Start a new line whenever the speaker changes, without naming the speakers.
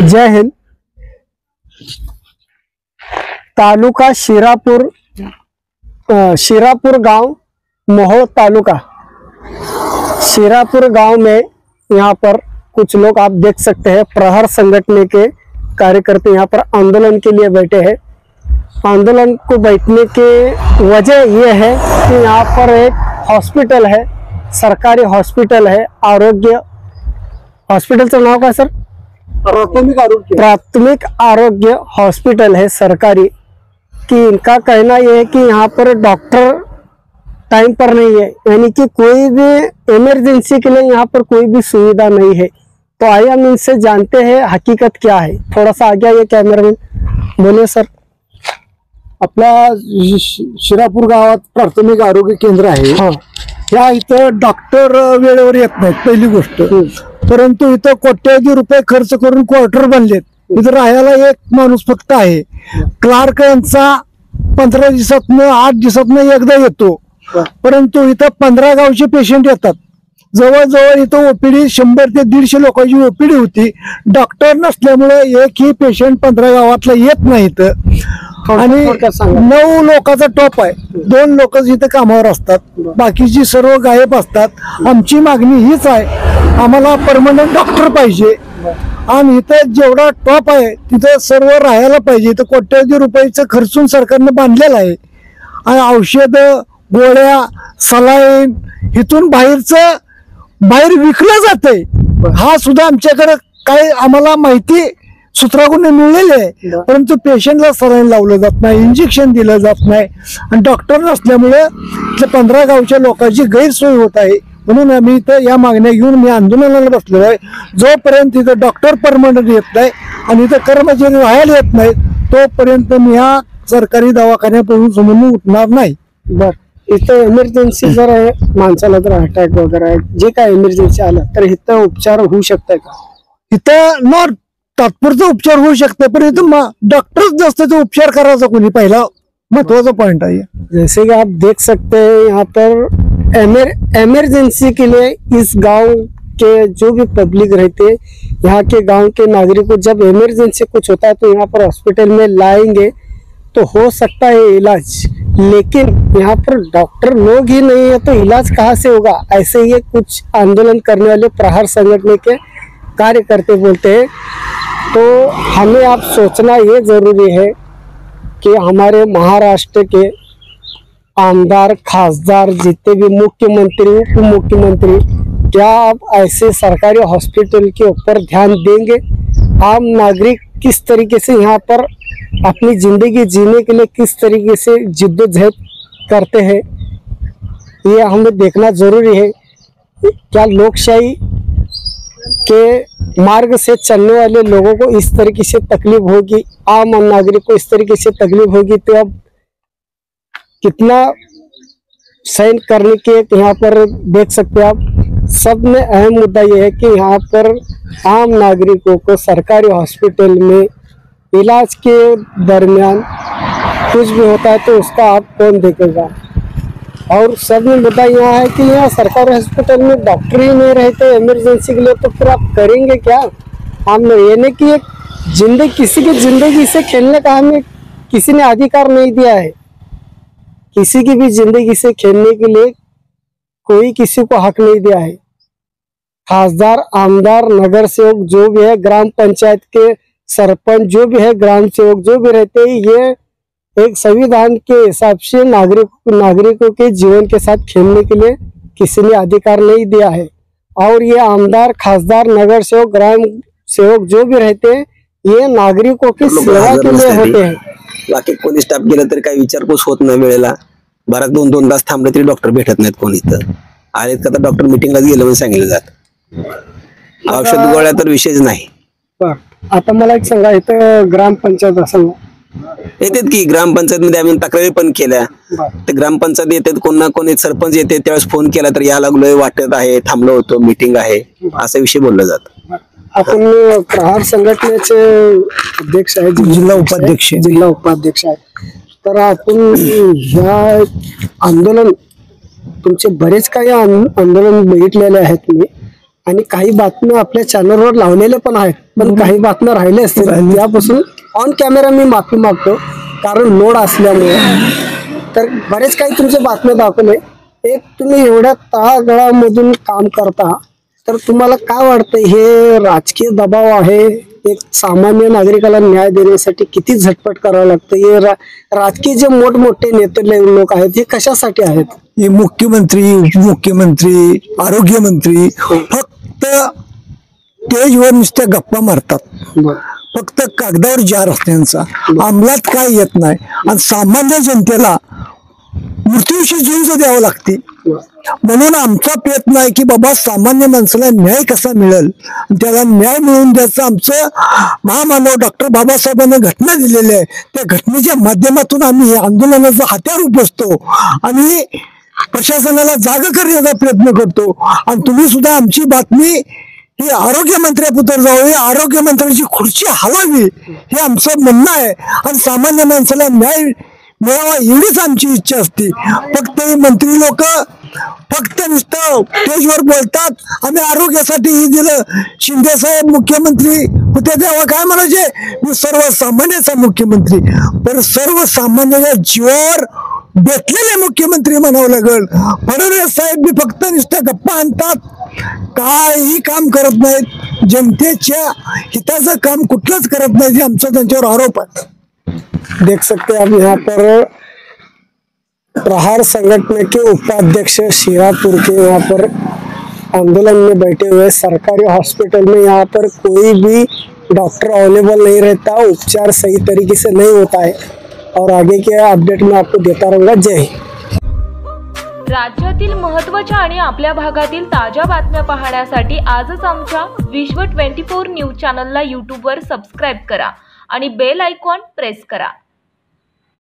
जय हिंद। तालुका शिरापुर गांव, मोहोळ तालुका। शिरापुर गांव में यहाँ पर कुछ लोग आप देख सकते हैं, प्रहार संगठन के कार्यकर्ता यहाँ पर आंदोलन के लिए बैठे हैं। आंदोलन को बैठने की वजह यह है कि यहाँ पर एक हॉस्पिटल है, सरकारी हॉस्पिटल है। आरोग्य हॉस्पिटलचं नाव काय सर? प्राथमिक आरोग्य हॉस्पिटल है सरकारी। कि इनका कहना यह है कि यहाँ पर डॉक्टर टाइम पर नहीं है, यानी कि कोई भी इमरजेंसी के लिए यहाँ पर कोई भी सुविधा नहीं है। तो आइए हम इनसे जानते हैं हकीकत क्या है। थोड़ा सा आगे आइए कैमरामैन, बोलिए सर।
आपल्या शिरापूर गावात प्राथमिक आरोग्य केंद्र आहे। ह्या इथं डॉक्टर वेळेवर येत नाहीत पहिली गोष्ट, परंतु इथं कोट्यावधी रुपये खर्च करून क्वार्टर बनलेत। इथं राहायला एक माणूस फक्त आहे। क्लार्क यांचा 15 दिवसातनं 8 दिवसातनं एकदा येतो, परंतु इथं 15 गावचे पेशंट येतात। जवळजवळ इथं ओपीडी 100 ते 150 लोकांची ओपीडी होती। डॉक्टर नसल्यामुळे एकही पेशंट 15 गावातला येत नाही इथं। आणि 9 लोकांचा टॉप आहे, 2 लोक इथं कामावर असतात, बाकीची सर्व गायब असतात। आमची मागणी हीच आहे, आम्हाला परमनंट डॉक्टर पाहिजे। आणि इथं जेवढा टॉप आहे तिथं सर्व राहायला पाहिजे। इथं कोट्यावधी रुपयाचं खर्चून सरकारने बांधलेलं आहे। आणि औषध, गोळ्या, सलाईन इथून बाहेर विकलं जातंय। हा सुद्धा आमच्याकडे काय आम्हाला माहिती सूत्राकडून मिळलेली आहे, परंतु पेशंटला सलाईन लावलं जात नाही, इंजेक्शन दिलं जात नाही। आणि डॉक्टर नसल्यामुळे 15 गावच्या लोकांची गैरसोय होत आहे। म्हणून आम्ही इथं या मागण्या घेऊन मी आंदोलनाला बसलो आहे। जोपर्यंत इथं डॉक्टर परमनंट येत नाही आणि इथं कर्मचारी राहायला येत नाही, तोपर्यंत मी हा सरकारी दवाखान्यापासून समोर उठणार नाही।
बर, इथं इमर्जन्सी जर माणसाला जर अटॅक वगैरे जे काय इमर्जन्सी आलं तर इथं उपचार होऊ शकते का?
इथं नॉट तात्पुरता उपचार होऊ शकते, पण इथं डॉक्टरच जास्त उपचार करायचा कोणी, पहिला महत्वाचा पॉइंट है।
जैसे कि आप देख सकते हैं यहाँ पर इमरजेंसी के लिए इस गांव के जो भी पब्लिक रहते हैं, यहाँ के गांव के नागरिक को जब इमरजेंसी कुछ होता है तो यहाँ पर हॉस्पिटल में लाएंगे तो हो सकता है इलाज, लेकिन यहाँ पर डॉक्टर लोग ही नहीं है तो इलाज कहाँ से होगा? ऐसे ही कुछ आंदोलन करने वाले प्रहार संगठन के कार्यकर्ता बोलते हैं। तो हमें आप सोचना ये जरूरी है कि हमारे महाराष्ट्र के आमदार, खासदार, जितने भी मुख्यमंत्री, उप मुख्यमंत्री, क्या आप ऐसे सरकारी हॉस्पिटल के ऊपर ध्यान देंगे? आम नागरिक किस तरीके से यहाँ पर अपनी जिंदगी जीने के लिए किस तरीके से जिद्दोजहद करते हैं, ये हमें देखना जरूरी है। क्या लोकशाही के मार्ग से चलने वाले लोगों को इस तरीके से तकलीफ होगी, आम नागरिक को इस तरीके से तकलीफ होगी, तो अब कितना सहन करने के यहाँ पर देख सकते हैं आप। सब में अहम मुद्दा यह है कि यहाँ पर आम नागरिकों को सरकारी हॉस्पिटल में इलाज के दरमियान कुछ भी होता है तो उसका आप कौन देखेगा? और सब में मुद्दा यह है कि यहाँ सरकारी हॉस्पिटल में डॉक्टर ही नहीं रहते इमरजेंसी के लिए, तो फिर आप करेंगे क्या? हम यानी कि एक जिंदगी, किसी की जिंदगी से खेलने का हमें किसी ने अधिकार नहीं दिया है। किसी की भी जिंदगी से खेलने के लिए कोई किसी को हक नहीं दिया है। खासदार, आमदार, नगर सेवक जो भी है, ग्राम पंचायत के सरपंच जो भी है, ग्राम सेवक जो भी रहते हैं, ये एक संविधान के हिसाब से नागरिकों के जीवन के साथ खेलने के लिए किसी ने अधिकार नहीं दिया है। और ये आमदार, खासदार, नगर सेवक, ग्राम सेवक जो भी रहते हैं, ये नागरिकों की सेवा के लिए होते हैं।
बाकी कोणी स्टाफ गेला तरी काही विचारपूस होत नाही वेळेला। बारा 2-2 तास थांबले तरी डॉक्टर भेटत नाहीत कोणी। इथं आलेत का तर डॉक्टर मीटिंगला गेलं म्हणून सांगितलं जात। औषध गोळ्या तर विषयच नाही।
आता मला एक सांगा, इथं ग्रामपंचायत असेल ना?
येतात की ग्रामपंचायत मध्ये आम्ही तक्रारी पण केल्या, ते ग्रामपंचायत येतात, कोण ना कोण सरपंच येते, त्यावेळेस फोन केला तर या लागलोय, वाटत आहे, थांबलो होतो, मीटिंग आहे, असा विषय बोलला जात।
आपण प्रहार संघटनेचे अध्यक्ष आहे, जिल्हा उपाध्यक्ष आहे, तर आपण ह्या आंदोलन तुमचे बरेच काही आंदोलन बघितलेले आहेत मी, आणि काही बातम्या आपल्या चॅनलवर लावलेल्या पण आहेत, पण काही बातम्या राहिल्या असतील त्यापासून ऑन कॅमेरा मी माफी मागतो, कारण लोड असल्यामुळे. तर बरेच काही तुमच्या बातम्या दाखवले. एक तुम्ही एवढ्या तळागाळामधून काम करता, तर तुम्हाला काय वाटतं हे राजकीय दबाव आहे, एक सामान्य नागरिकाला न्याय देण्यासाठी किती झटपट करावं लागतं? हे राजकीय जे मोठमोठे नेते लोक आहेत हे कशासाठी आहेत?
हे मुख्यमंत्री, उपमुख्यमंत्री, आरोग्यमंत्री फक्त स्टेजवर नुसत्या गप्पा मारतात, फक्त कागदावर जार असते त्यांचा, अंमलात काय येत नाही. आणि सामान्य जनतेला मृत्यूशी झुंज द्यावं लागते. म्हणून आमचा प्रयत्न आहे की बाबा सामान्य माणसाला न्याय कसा मिळेल, त्याला न्याय मिळवून द्यायचं. आमचं महामानव डॉक्टर बाबासाहेबांनी घटना दिलेली आहे, त्या घटनेच्या माध्यमातून आम्ही हे आंदोलनाचा हत्यार उपसतो आणि प्रशासनाला जागा करण्याचा प्रयत्न करतो. आणि तुम्ही सुद्धा आमची बातमी ही आरोग्यमंत्र्यापुढे जावी, आरोग्यमंत्र्यांची खुर्ची हलावी हे आमचं म्हणणं आहे. आणि सामान्य माणसाला न्याय मिळावा एवढीच आमची इच्छा असते. फक्त हे मंत्री लोक फक्त नुसतं स्टेजवर बोलतात, आम्ही आरोग्यासाठी हे दिलं. शिंदे साहेब मुख्यमंत्री होते तेव्हा काय म्हणायचे, मी सर्वसामान्याचा मुख्यमंत्री. पण सर्वसामान्याच्या जीवावर भेटलेले मुख्यमंत्री म्हणावं लागल. फडणवीस साहेब मी फक्त नुसत्या गप्पा आणतात, काही काम करत नाहीत, जनतेच्या हिताचं काम कुठलंच करत नाही, हे आमचा त्यांच्यावर आरोप आहे.
देख सकते हैं आप यहाँ पर प्रहार संगठन के उपाध्यक्ष शिरापुर के यहाँ पर आंदोलन में बैठे हुए. सरकारी हॉस्पिटल में यहाँ पर कोई भी डॉक्टर अवेलेबल नहीं रहता, उपचार सही तरीके से नहीं होता है. और आगे के अपडेट मैं आपको देता रहूँगा. जय हिंद.
राज्यातील महत्त्वाच्या आणि आपल्या भागातील ताज्या बातम्या पाहण्यासाठी आजच आमच्या विश्व 24 न्यूज चॅनलला यूट्यूबवर सबस्क्राईब करा आणि बेल आयकॉन प्रेस करा.